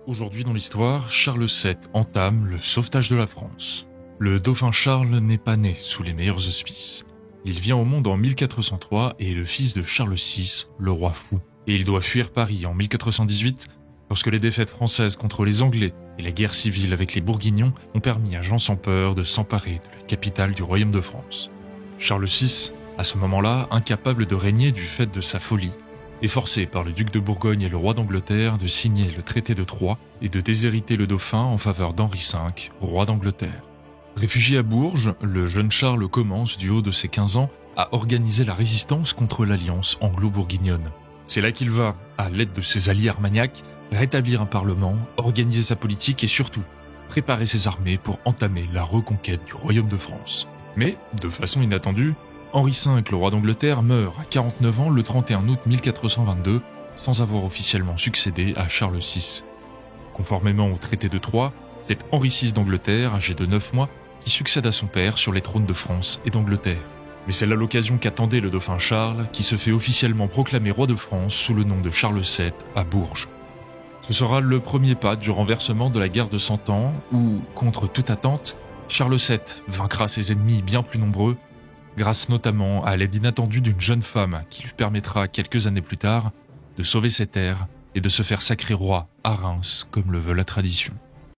Aujourd'hui dans l'histoire, Charles VII entame le sauvetage de la France. Le dauphin Charles n'est pas né sous les meilleurs auspices. Il vient au monde en 1403 et est le fils de Charles VI, le roi fou. Et il doit fuir Paris en 1418 lorsque les défaites françaises contre les Anglais et la guerre civile avec les Bourguignons ont permis à Jean sans peur de s'emparer de la capitale du royaume de France. Charles VI, à ce moment-là, incapable de régner du fait de sa folie, est forcé par le duc de Bourgogne et le roi d'Angleterre de signer le traité de Troyes et de déshériter le dauphin en faveur d'Henri V, roi d'Angleterre. Réfugié à Bourges, le jeune Charles commence, du haut de ses 15 ans, à organiser la résistance contre l'alliance anglo-bourguignonne. C'est là qu'il va, à l'aide de ses alliés armagnacs, rétablir un parlement, organiser sa politique et surtout préparer ses armées pour entamer la reconquête du royaume de France. Mais, de façon inattendue, Henri V, le roi d'Angleterre, meurt à 49 ans le 31 août 1422 sans avoir officiellement succédé à Charles VI. Conformément au traité de Troyes, c'est Henri VI d'Angleterre, âgé de 9 mois, qui succède à son père sur les trônes de France et d'Angleterre. Mais c'est là l'occasion qu'attendait le dauphin Charles, qui se fait officiellement proclamer roi de France sous le nom de Charles VII à Bourges. Ce sera le premier pas du renversement de la guerre de 100 ans où, contre toute attente, Charles VII vaincra ses ennemis bien plus nombreux, grâce notamment à l'aide inattendue d'une jeune femme qui lui permettra quelques années plus tard de sauver ses terres et de se faire sacrer roi à Reims comme le veut la tradition.